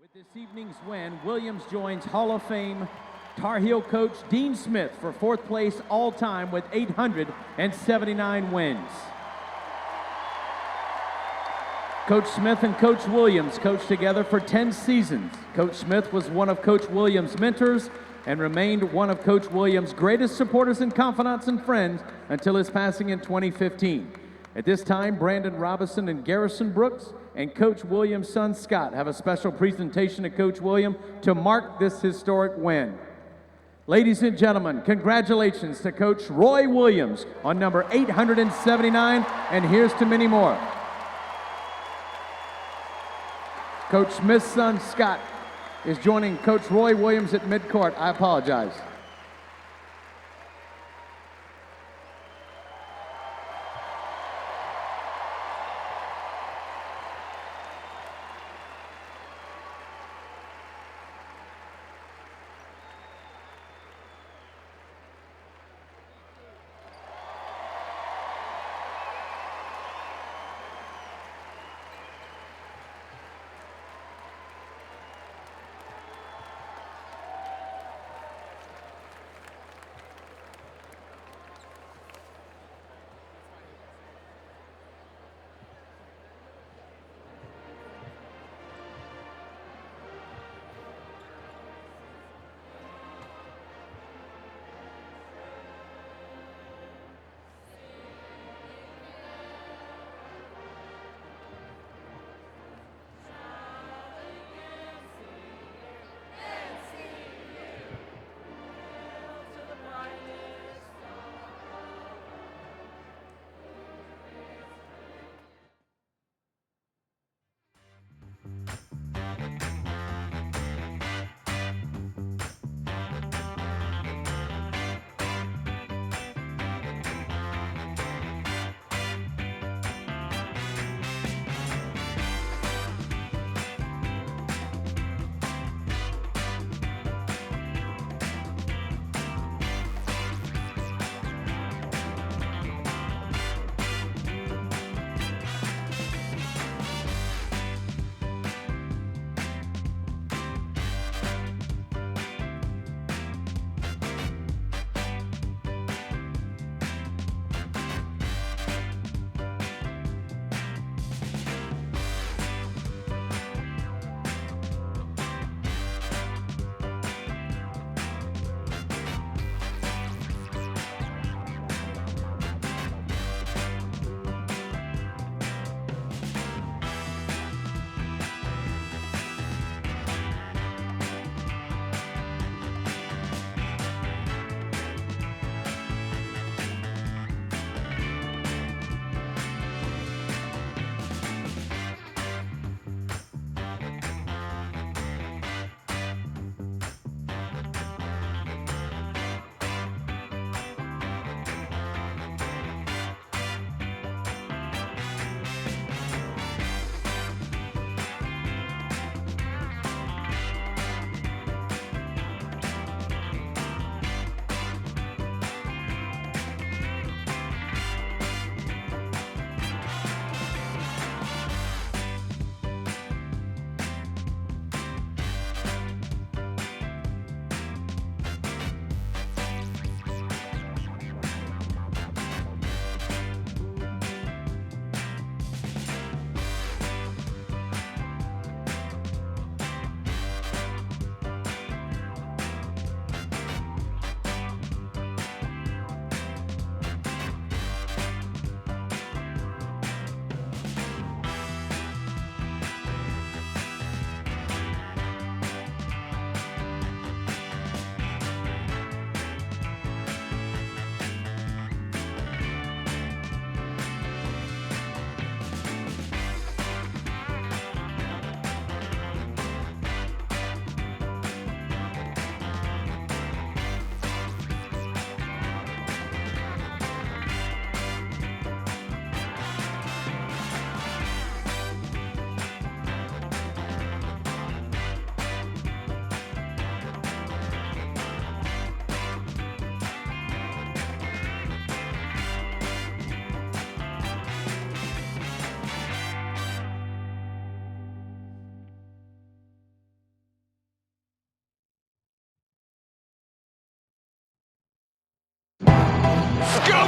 With this evening's win, Williams joins Hall of Fame Tar Heel coach Dean Smith for fourth place all-time with 879 wins. Coach Smith and Coach Williams coached together for 10 seasons. Coach Smith was one of Coach Williams' mentors and remained one of Coach Williams' greatest supporters and confidants and friends until his passing in 2015. At this time, Brandon Robinson and Garrison Brooks and Coach Williams' son Scott have a special presentation to Coach Williams to mark this historic win. Ladies and gentlemen, congratulations to Coach Roy Williams on number 879, and here's to many more. Coach Smith's son Scott is joining Coach Roy Williams at midcourt. I apologize.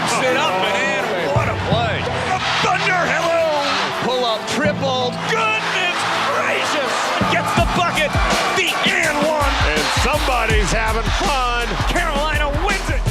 Pumps it up and in. What a play. The Thunder, hello. Pull-up triple. Goodness gracious. Gets the bucket. The and one. And somebody's having fun. Carolina wins it.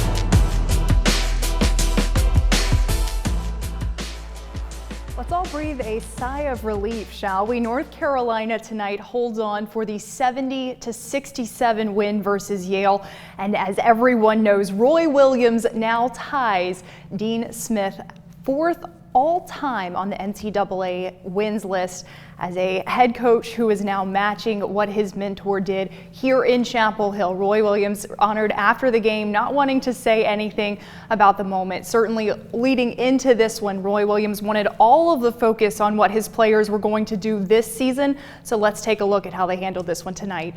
Let's all breathe a sigh of relief, shall we? North Carolina tonight holds on for the 70-67 win versus Yale. And as everyone knows, Roy Williams now ties Dean Smith fourth all-time on the NCAA wins list as a head coach who is now matching what his mentor did here in Chapel Hill. Roy Williams honored after the game, not wanting to say anything about the moment. Certainly leading into this one, Roy Williams wanted all of the focus on what his players were going to do this season. So let's take a look at how they handled this one tonight.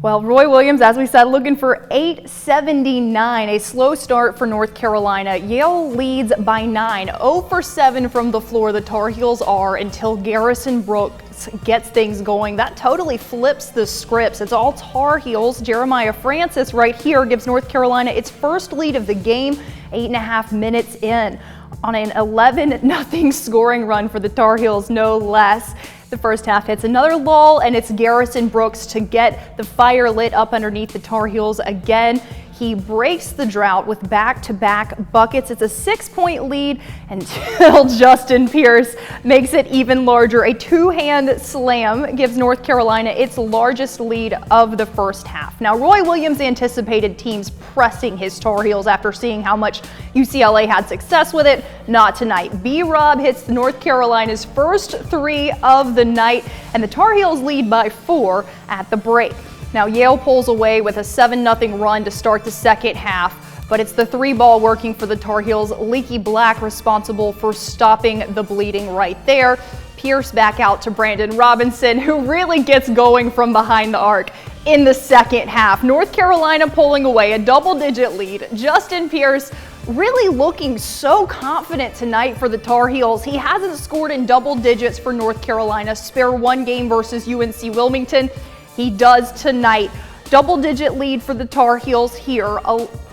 Well, Roy Williams, as we said, looking for 879, a slow start for North Carolina. Yale leads by 9, 0 for 7 from the floor. The Tar Heels are until Garrison Brooks gets things going. That totally flips the scripts. It's all Tar Heels. Jeremiah Francis right here gives North Carolina its first lead of the game, 8.5 minutes in, on an 11-0 scoring run for the Tar Heels, no less. The first half hits another lull, and it's Garrison Brooks to get the fire lit up underneath the Tar Heels again. He breaks the drought with back-to-back buckets. It's a 6-point lead until Justin Pierce makes it even larger. A two-hand slam gives North Carolina its largest lead of the first half. Now, Roy Williams anticipated teams pressing his Tar Heels after seeing how much UCLA had success with it. Not tonight. B-Rob hits North Carolina's first three of the night, and the Tar Heels lead by 4 at the break. Now, Yale pulls away with a 7-0 run to start the second half, but it's the three ball working for the Tar Heels. Leaky Black responsible for stopping the bleeding right there. Pierce back out to Brandon Robinson, who really gets going from behind the arc in the second half. North Carolina pulling away a double-digit lead. Justin Pierce really looking so confident tonight for the Tar Heels. He hasn't scored in double digits for North Carolina, spare one game versus UNC Wilmington. He does tonight. Double-digit lead for the Tar Heels here,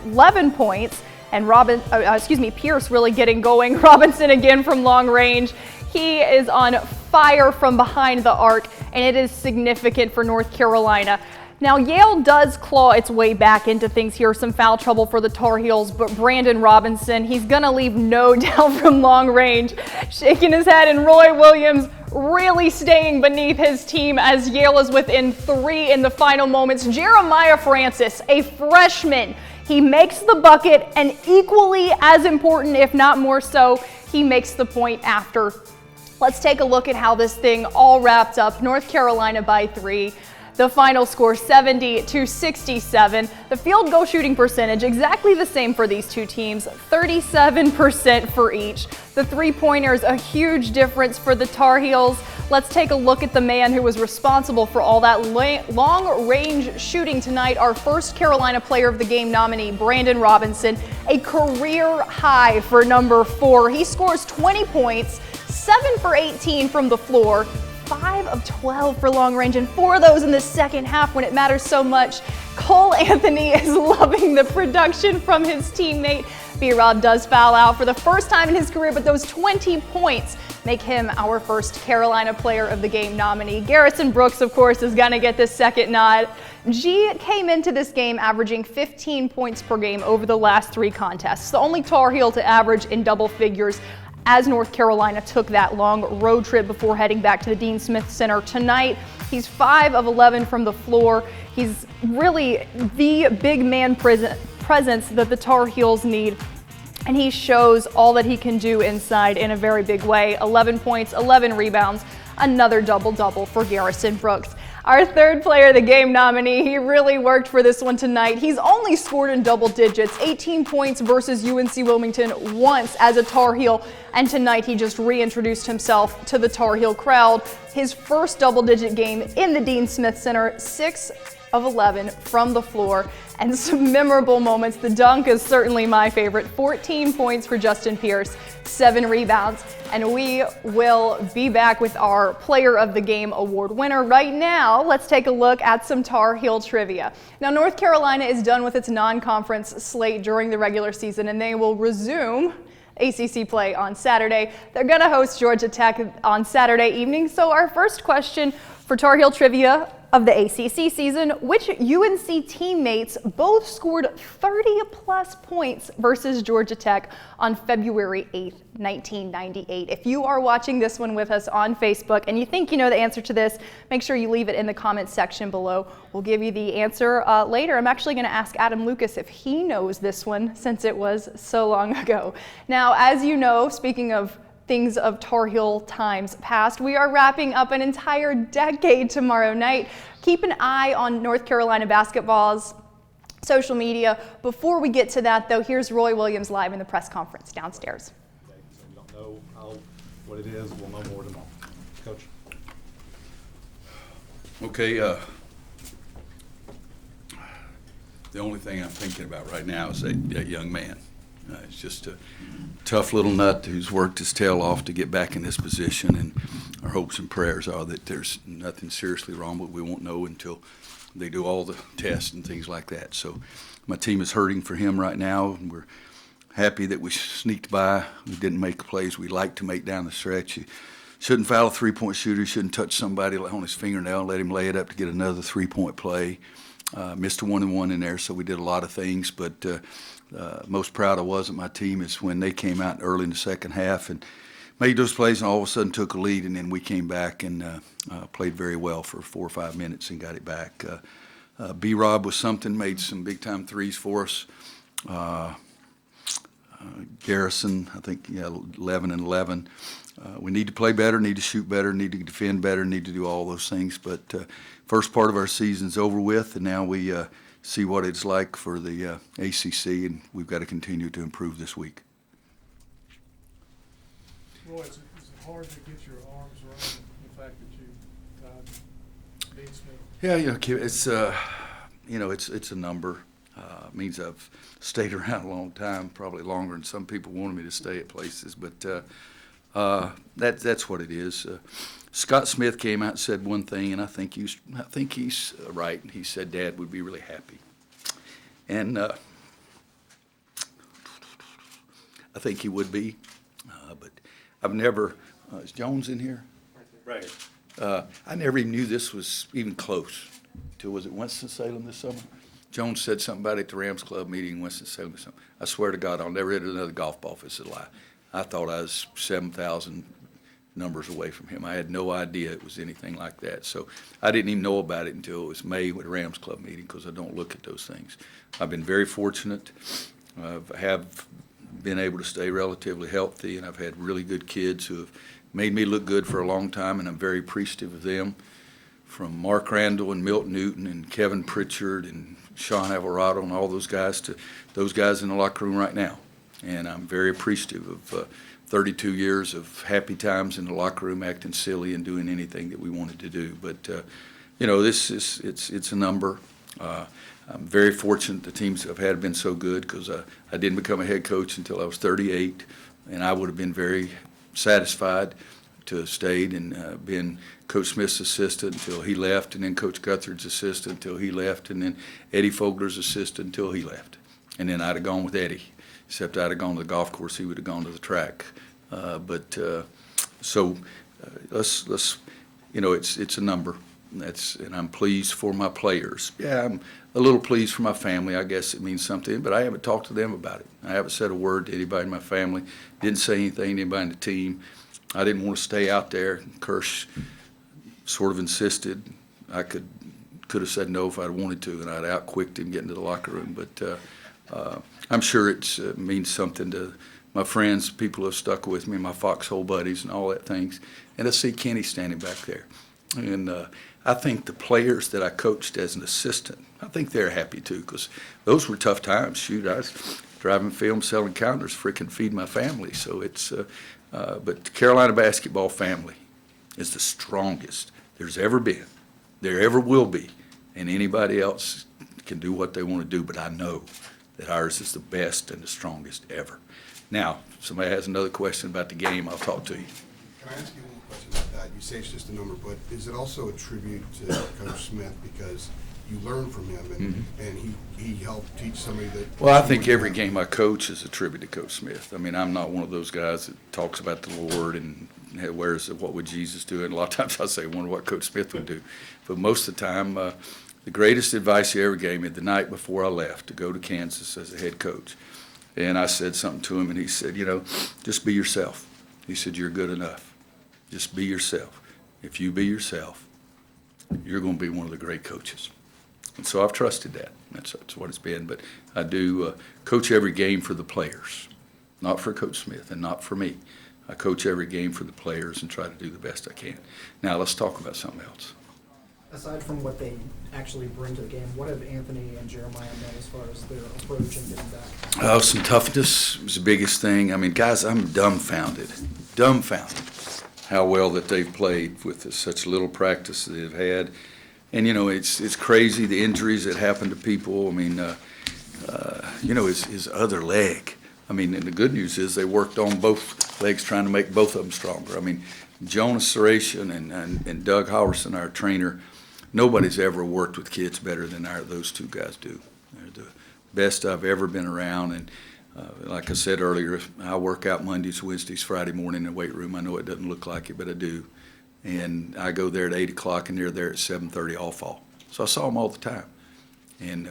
11 points, and Pierce really getting going. Robinson again from long range. He is on fire from behind the arc, and it is significant for North Carolina. Now, Yale does claw its way back into things here. Some foul trouble for the Tar Heels, but Brandon Robinson, he's going to leave no doubt from long range. Shaking his head, and Roy Williams really staying beneath his team as Yale is within 3 in the final moments. Jeremiah Francis, a freshman, he makes the bucket, and equally as important, if not more so, he makes the point after. Let's take a look at how this thing all wrapped up. North Carolina by 3. The final score 70-67. The field goal shooting percentage exactly the same for these two teams, 37% for each. The three-pointers, a huge difference for the Tar Heels. Let's take a look at the man who was responsible for all that long-range shooting tonight. Our first Carolina Player of the Game nominee, Brandon Robinson, a career high for number 4. He scores 20 points, 7 for 18 from the floor, 5 of 12 for long range, and 4 of those in the second half when it matters so much. Cole Anthony is loving the production from his teammate. B-Rob does foul out for the first time in his career, but those 20 points make him our first Carolina Player of the Game nominee. Garrison Brooks, of course, is going to get this second nod. G came into this game averaging 15 points per game over the last 3 contests, the only Tar Heel to average in double figures as North Carolina took that long road trip before heading back to the Dean Smith Center tonight. He's 5 of 11 from the floor. He's really the big man presence that the Tar Heels need, and he shows all that he can do inside in a very big way. 11 points, 11 rebounds, another double-double for Garrison Brooks. Our third Player of the Game nominee, he really worked for this one tonight. He's only scored in double digits, 18 points versus UNC Wilmington once as a Tar Heel, and tonight he just reintroduced himself to the Tar Heel crowd. His first double-digit game in the Dean Smith Center, 6 of 11 from the floor, and some memorable moments. The dunk is certainly my favorite. 14 points for Justin Pierce, 7 rebounds, and we will be back with our Player of the Game award winner. Right now, let's take a look at some Tar Heel trivia. Now, North Carolina is done with its non-conference slate during the regular season, and they will resume ACC play on Saturday. They're going to host Georgia Tech on Saturday evening. So our first question for Tar Heel trivia of the ACC season: which UNC teammates both scored 30-plus points versus Georgia Tech on February 8th, 1998? If you are watching this one with us on Facebook and you think you know the answer to this, make sure you leave it in the comments section below. We'll give you the answer later. I'm actually going to ask Adam Lucas if he knows this one, since it was so long ago. Now, as you know, speaking of things of Tar Heel times past, we are wrapping up an entire decade tomorrow night. Keep an eye on North Carolina basketball's social media. Before we get to that, though, here's Roy Williams live in the press conference downstairs. So we don't know what it is. We'll know more tomorrow. Coach. Okay, the only thing I'm thinking about right now is that young man. It's just a tough little nut who's worked his tail off to get back in this position, and our hopes and prayers are that there's nothing seriously wrong, but we won't know until they do all the tests and things like that. So my team is hurting for him right now, and we're happy that we sneaked by. We didn't make the plays we like to make down the stretch. You shouldn't foul a three-point shooter. You shouldn't touch somebody on his fingernail and let him lay it up to get another three-point play. Missed a 1-and-1 in there, so we did a lot of things, but most proud I was of my team is when they came out early in the second half and made those plays and all of a sudden took a lead, and then we came back and played very well for 4 or 5 minutes and got it back. B-Rob was something, made some big-time threes for us. Garrison, I think, 11 and 11. We need to play better, need to shoot better, need to defend better, need to do all those things. But first part of our season's over with, and now we see what it's like for the ACC, and we've got to continue to improve this week. Roy, is it hard to get your arms around the fact that you tied Dean Smith? Yeah, it's a number. It means I've stayed around a long time, probably longer than some people wanted me to stay at places, but that's what it is. Scott Smith came out and said one thing, and I think he's right. He said Dad would be really happy, and I think he would be. But I've never. Is Jones in here? Right. I never even knew this was even close. Till was it Winston-Salem this summer? Jones said something about it at the Rams Club meeting in Winston-Salem or something. I swear to God, I'll never hit another golf ball if it's a lie. I thought I was 7,000 numbers away from him. I had no idea it was anything like that. So I didn't even know about it until it was May with the Rams Club meeting, because I don't look at those things. I've been very fortunate. I have been able to stay relatively healthy, and I've had really good kids who have made me look good for a long time, and I'm very appreciative of them. From Mark Randall and Milt Newton and Kevin Pritchard and Sean Alvarado and all those guys to those guys in the locker room right now. And I'm very appreciative of 32 years of happy times in the locker room, acting silly and doing anything that we wanted to do. But, it's a number. I'm very fortunate the teams I've had have been so good, because I didn't become a head coach until I was 38, and I would have been very satisfied to have stayed and been Coach Smith's assistant until he left, and then Coach Guthrid's assistant until he left, and then Eddie Fogler's assistant until he left. And then I'd have gone with Eddie, except I'd have gone to the golf course, he would have gone to the track. It's a number. And I'm pleased for my players. Yeah, I'm a little pleased for my family. I guess it means something, but I haven't talked to them about it. I haven't said a word to anybody in my family. Didn't say anything to anybody in the team. I didn't want to stay out there. Kirsch sort of insisted. I could have said no if I'd wanted to, and I'd outquicked him getting to the locker room. But I'm sure it means something to my friends, people who have stuck with me, my foxhole buddies and all that things. And I see Kenny standing back there. And I think the players that I coached as an assistant, I think they're happy too, because those were tough times. Shoot, I was driving film, selling counters, freaking feed my family. So it's, but the Carolina basketball family is the strongest there's ever been, there ever will be, and anybody else can do what they want to do, but I know that ours is the best and the strongest ever. Now, if somebody has another question about the game, I'll talk to you. Can I ask you one question about that? You say it's just a number, but is it also a tribute to Coach Smith because you learn from him and he helped teach somebody that? Well, I think every game I coach is a tribute to Coach Smith. I mean, I'm not one of those guys that talks about the Lord and what would Jesus do? And a lot of times I say, I wonder what Coach Smith would do. But most of the time, the greatest advice he ever gave me the night before I left to go to Kansas as a head coach. And I said something to him, and he said, just be yourself. He said, you're good enough. Just be yourself. If you be yourself, you're going to be one of the great coaches. And so I've trusted that. That's what it's been. But I do coach every game for the players, not for Coach Smith and not for me. I coach every game for the players and try to do the best I can. Now let's talk about something else. Aside from what they actually bring to the game, what have Anthony and Jeremiah done as far as their approach and getting back? Some toughness was the biggest thing. I mean, guys, I'm dumbfounded how well that they've played with such little practice that they've had. And, it's crazy, the injuries that happen to people. I mean, his other leg. I mean, and the good news is they worked on both legs trying to make both of them stronger. I mean, Jonas Saratian and Doug Howerson, our trainer, nobody's ever worked with kids better than those two guys do. They're the best I've ever been around. And like I said earlier, I work out Mondays, Wednesdays, Friday morning in the weight room. I know it doesn't look like it, but I do. And I go there at 8 o'clock, and they're there at 7:30 all fall. So I saw them all the time. And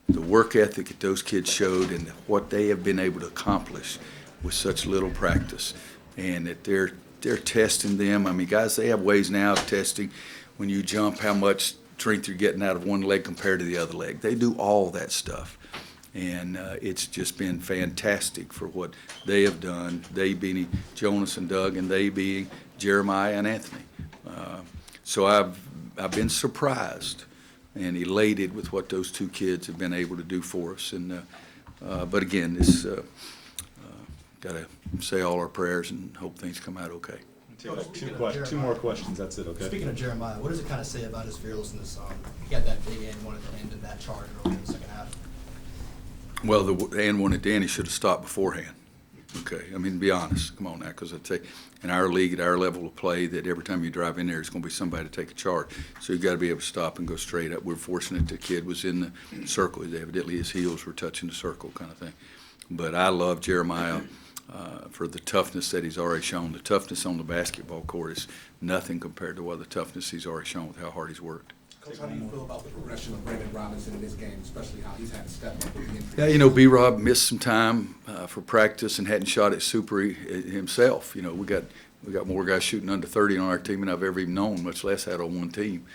the work ethic that those kids showed and what they have been able to accomplish with such little practice, and that they're testing them. I mean, guys, they have ways now of testing when you jump how much strength you're getting out of one leg compared to the other leg. They do all that stuff. And it's just been fantastic for what they have done, they being Jonas and Doug, and they being Jeremiah and Anthony. So I've been surprised and elated with what those two kids have been able to do for us. And but again, this got to say all our prayers and hope things come out okay. Two more questions. That's it. Okay. Speaking of Jeremiah, what does it kind of say about his fearlessness? He got that big and one at the end of that charge early in the second half. Well, the and one at Danny should have stopped beforehand. Okay, I mean, be honest. Come on now, because I'd say in our league, at our level of play, that every time you drive in there, it's going to be somebody to take a charge. So you've got to be able to stop and go straight up. We're fortunate the kid was in the circle. Evidently his heels were touching the circle kind of thing. But I love Jeremiah for the toughness that he's already shown. The toughness on the basketball court is nothing compared to what the toughness he's already shown with how hard he's worked. Coach, how do you feel about the progression of Brandon Robinson in this game, especially how he's had to step up with the injury? Yeah, B-Rob missed some time for practice and hadn't shot at Super himself. We got more guys shooting under 30 on our team than I've ever even known, much less had on one team.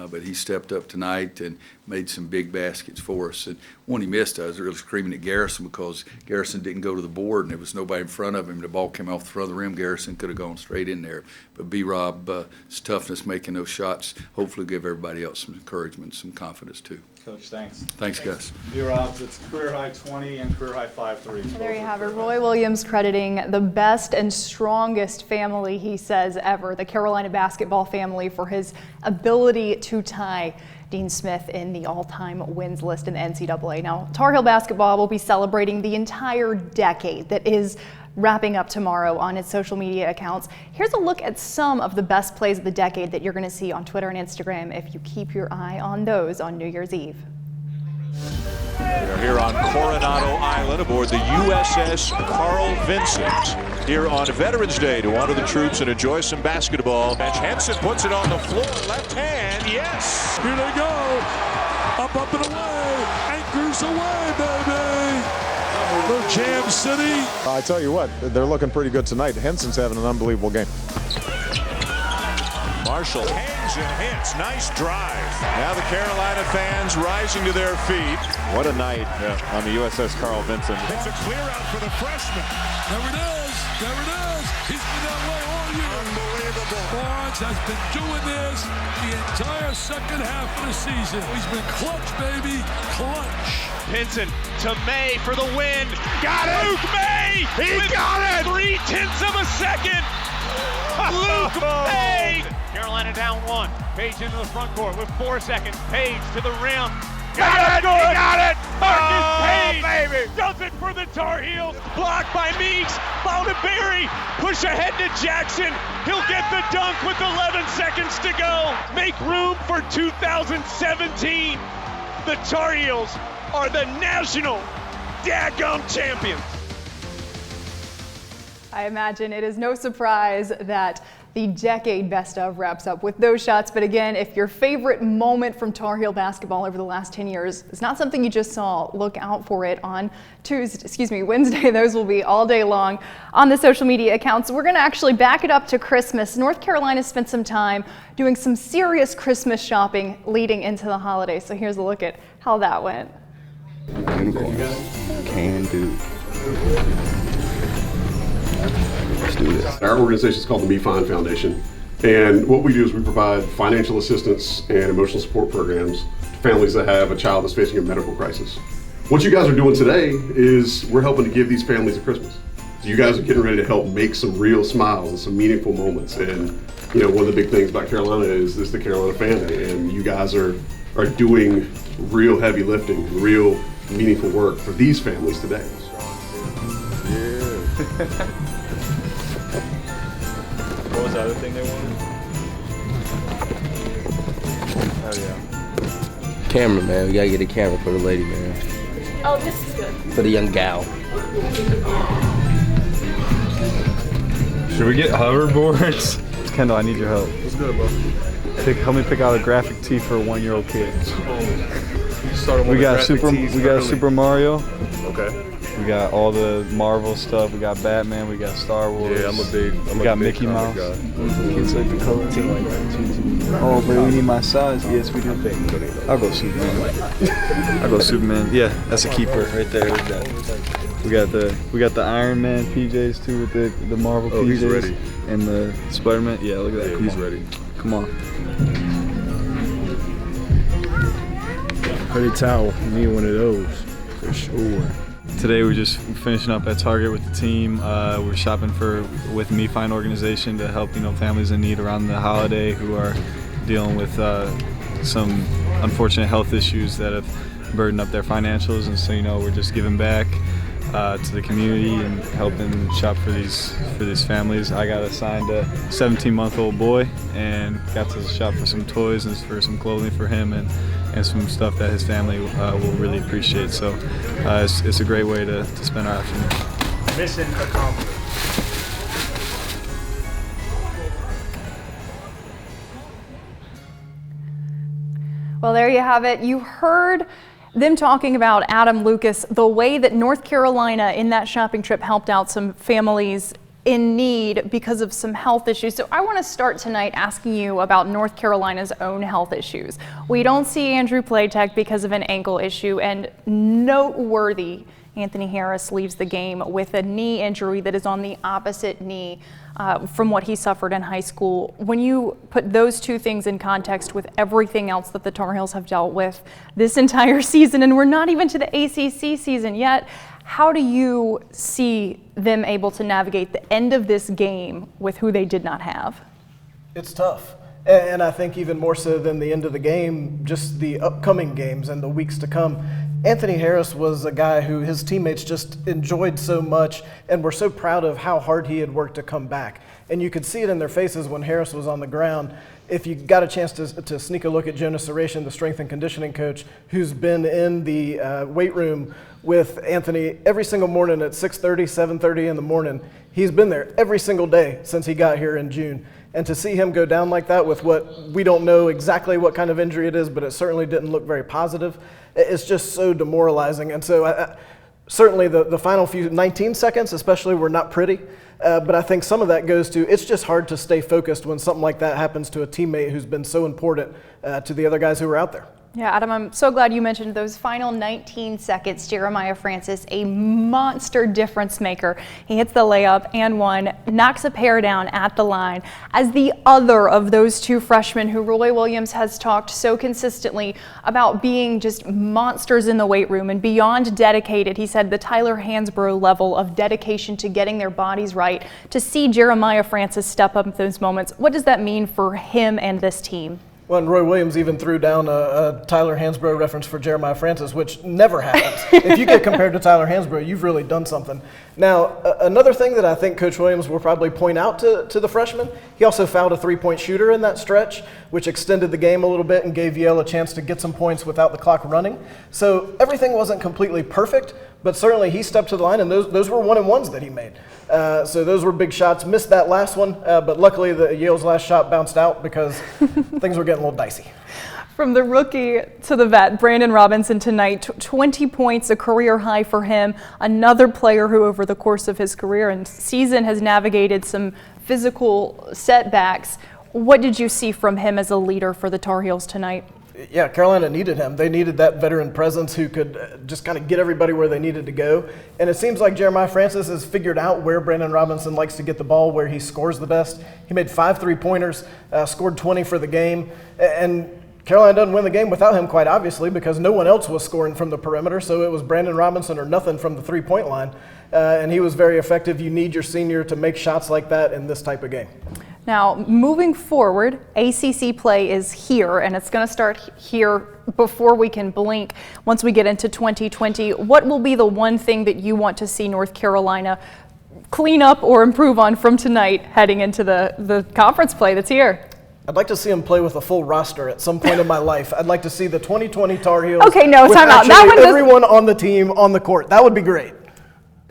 But he stepped up tonight and made some big baskets for us. And one he missed, I was really screaming at Garrison because Garrison didn't go to the board and there was nobody in front of him. The ball came off the front of the rim. Garrison could have gone straight in there. But B-Rob's toughness making those shots hopefully give everybody else some encouragement, some confidence too. Coach, thanks. Thanks, guys. B-Rob, it's career high 20 and career high 5-3. There you have it. Roy Williams crediting the best and strongest family, he says, ever, the Carolina basketball family, for his ability to tie Dean Smith in the all-time wins list in the NCAA. Now, Tar Heel basketball will be celebrating the entire decade that is wrapping up tomorrow on its social media accounts. Here's a look at some of the best plays of the decade that you're going to see on Twitter and Instagram if you keep your eye on those on New Year's Eve. We're here on Coronado Island aboard the USS Carl Vincent here on Veterans Day to honor the troops and enjoy some basketball. Henson puts it on the floor, left hand, yes! Here they go. Up and away. Anchors away, baby. Little Jam City. I tell you what, they're looking pretty good tonight. Henson's having an unbelievable game. Marshall hangs and hits. Nice drive. Now the Carolina fans rising to their feet. What a night on the USS Carl Vincent. It's a clear out for the freshman. There it is. There it is. He's been that way all year. Unbelievable. Barnes has been doing this the entire second half of the season. He's been clutch, baby. Clutch. Pinson to May for the win. Got it! Luke May! He got it! 0.3 of a second! Luke May! Carolina down 1. Page into the front court with 4 seconds. Page to the rim. Got it! Marcus Page baby. Does it for the Tar Heels. Blocked by Meeks. Foul to Barry. Push ahead to Jackson. He'll get the dunk with 11 seconds to go. Make room for 2017. The Tar Heels are the national daggum champions. I imagine it is no surprise that the decade best of wraps up with those shots. But again, if your favorite moment from Tar Heel basketball over the last 10 years is not something you just saw, look out for it on Wednesday. Those will be all day long on the social media accounts. We're going to actually back it up to Christmas. North Carolina spent some time doing some serious Christmas shopping leading into the holidays. So here's a look at how that went. Can do. Let's do this. Our organization is called the Me Fine Foundation, and what we do is we provide financial assistance and emotional support programs to families that have a child that's facing a medical crisis. What you guys are doing today is we're helping to give these families a Christmas. So you guys are getting ready to help make some real smiles and some meaningful moments. And you know, one of the big things about Carolina is the Carolina family, and you guys are doing real heavy lifting, real meaningful work for these families today. Yeah. What was the other thing they wanted? Oh yeah. Camera, man. We gotta get a camera for the lady, man. Oh, this is good. For the young gal. Should we get hoverboards? Kendall, I need your help. What's good, bro? Help me pick out a graphic tee for a 1-year-old kid. We got Super Mario. Okay. We got all the Marvel stuff. We got Batman. We got Star Wars. Yeah, We got Mickey Mouse. Kids like the color team. Oh, but we need my size. Yes, we do. I'll go Superman. Yeah, that's a keeper right there. We got the Iron Man PJs too with the Marvel PJs. He's ready. And the Spider-Man. Yeah, look at that. He's ready. Come on. Pretty towel. Need one of those for sure. Today we're just finishing up at Target with the team. We're shopping with Me Fine organization to help families in need around the holiday who are dealing with some unfortunate health issues that have burdened up their financials, and so we're just giving back to the community and helping shop for these families. I got assigned a 17-month-old boy and got to shop for some toys and for some clothing for him and some stuff that his family will really appreciate. So it's a great way to spend our afternoon. Mission accomplished. Well, there you have it. You heard them talking about Adam Lucas, the way that North Carolina in that shopping trip helped out some families in need because of some health issues. So I want to start tonight asking you about North Carolina's own health issues. We don't see Andrew Platek because of an ankle issue, and noteworthy, Anthony Harris leaves the game with a knee injury that is on the opposite knee from what he suffered in high school. When you put those two things in context with everything else that the Tar Heels have dealt with this entire season, and we're not even to the ACC season yet, how do you see them able to navigate the end of this game with who they did not have? It's tough. And I think even more so than the end of the game, just the upcoming games and the weeks to come. Anthony Harris was a guy who his teammates just enjoyed so much and were so proud of how hard he had worked to come back. And you could see it in their faces when Harris was on the ground. If you got a chance to sneak a look at Jonas Saration, the strength and conditioning coach, who's been in the weight room with Anthony every single morning at 6:30, 7:30 in the morning. He's been there every single day since he got here in June. And to see him go down like that with what we don't know exactly what kind of injury it is, but it certainly didn't look very positive, it's just so demoralizing. And so certainly the final few 19 seconds especially were not pretty, but I think some of that goes to it's just hard to stay focused when something like that happens to a teammate who's been so important to the other guys who were out there. Yeah, Adam, I'm so glad you mentioned those final 19 seconds. Jeremiah Francis, a monster difference maker. He hits the layup and one, knocks a pair down at the line. As the other of those two freshmen who Roy Williams has talked so consistently about being just monsters in the weight room and beyond dedicated, he said the Tyler Hansbrough level of dedication to getting their bodies right. To see Jeremiah Francis step up in those moments, what does that mean for him and this team? Well, and Roy Williams even threw down a Tyler Hansbrough reference for Jeremiah Francis, which never happens. If you get compared to Tyler Hansbrough, you've really done something. Now, another thing that I think Coach Williams will probably point out to the freshman, he also fouled a three-point shooter in that stretch, which extended the game a little bit and gave Yale a chance to get some points without the clock running. So everything wasn't completely perfect, but certainly he stepped to the line, and those were 1-and-1s that he made. So those were big shots. Missed that last one, but luckily Yale's last shot bounced out because things were getting a little dicey. From the rookie to the vet, Brandon Robinson tonight, 20 points, a career high for him. Another player who over the course of his career and season has navigated some physical setbacks. What did you see from him as a leader for the Tar Heels tonight? Yeah, Carolina needed him. They needed that veteran presence who could just kind of get everybody where they needed to go. And it seems like Jeremiah Francis has figured out where Brandon Robinson likes to get the ball, where he scores the best. He made 5 3-pointers, scored 20 for the game. And Carolina doesn't win the game without him, quite obviously, because no one else was scoring from the perimeter. So it was Brandon Robinson or nothing from the three-point line. And he was very effective. You need your senior to make shots like that in this type of game. Now, moving forward, ACC play is here, and it's going to start here before we can blink once we get into 2020. What will be the one thing that you want to see North Carolina clean up or improve on from tonight heading into the conference play that's here? I'd like to see him play with a full roster at some point in my life. I'd like to see the 2020 Tar Heels okay, no, with time out. That one everyone on the team on the court. That would be great.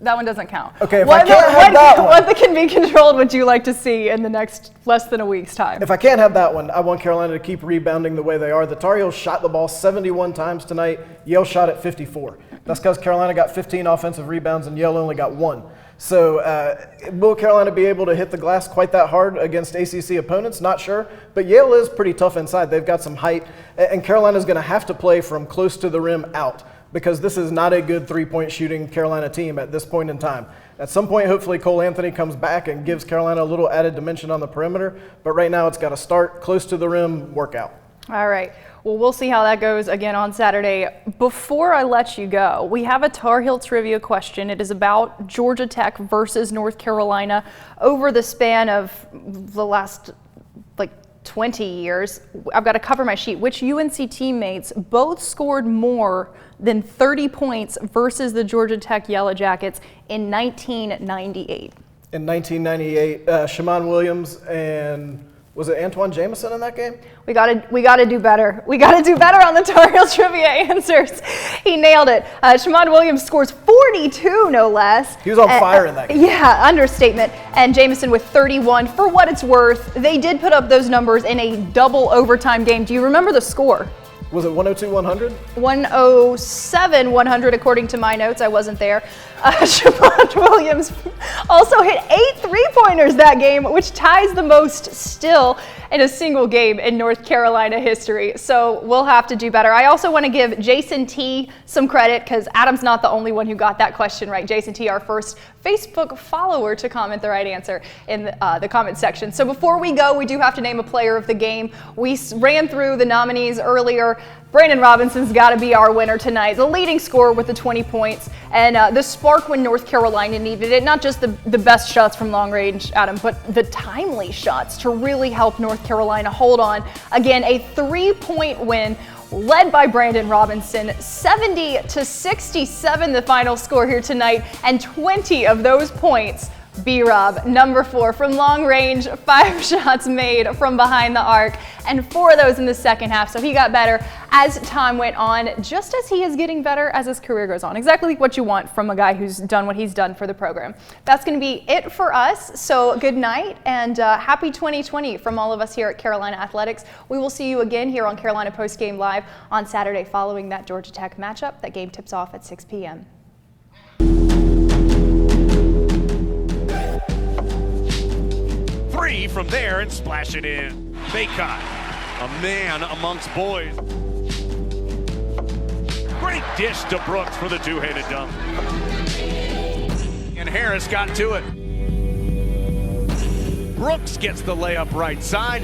That one doesn't count. Okay, if I can't have that one. What can be controlled would you like to see in the next less than a week's time? If I can't have that one, I want Carolina to keep rebounding the way they are. The Tar Heels shot the ball 71 times tonight. Yale shot it 54. That's because Carolina got 15 offensive rebounds and Yale only got 1. So will Carolina be able to hit the glass quite that hard against ACC opponents? Not sure. But Yale is pretty tough inside. They've got some height. And Carolina's going to have to play from close to the rim out, because this is not a good three-point shooting Carolina team at this point in time. At some point, hopefully, Cole Anthony comes back and gives Carolina a little added dimension on the perimeter. But right now, it's got to start close to the rim, workout. All right. Well, we'll see how that goes again on Saturday. Before I let you go, we have a Tar Heel trivia question. It is about Georgia Tech versus North Carolina over the span of the last 20 years. I've got to cover my sheet. Which UNC teammates both scored more than 30 points versus the Georgia Tech Yellow Jackets in 1998? In 1998, Shammond Williams and was it Antoine Jamison in that game? We gotta do better. We gotta do better on the Tar Heels trivia answers. He nailed it. Shammond Williams scores 42, no less. He was on fire in that game. Yeah, understatement. And Jamison with 31. For what it's worth, they did put up those numbers in a double overtime game. Do you remember the score? Was it 102-100? 107-100 according to my notes. I wasn't there. Shammond Williams also hit 8 3-pointers that game, which ties the most still in a single game in North Carolina history. So we'll have to do better. I also want to give Jason T some credit, because Adam's not the only one who got that question right. Jason T, our first Facebook follower to comment the right answer in the comment section. So before we go, we do have to name a player of the game. We ran through the nominees earlier. Brandon Robinson's got to be our winner tonight, the leading scorer with the 20 points, and the spark when North Carolina needed it. Not just the best shots from long range, Adam, but the timely shots to really help North Carolina hold on. Again, a 3-point win led by Brandon Robinson, 70-67 the final score here tonight, and 20 of those points B-Rob, number 4 from long range, 5 shots made from behind the arc, and 4 of those in the second half. So he got better as time went on, just as he is getting better as his career goes on. Exactly what you want from a guy who's done what he's done for the program. That's going to be it for us. So good night and happy 2020 from all of us here at Carolina Athletics. We will see you again here on Carolina Post Game Live on Saturday following that Georgia Tech matchup. That game tips off at 6 p.m. From there and splash it in. Baycott, a man amongst boys. Great dish to Brooks for the two-handed dunk. And Harris got to it. Brooks gets the layup right side.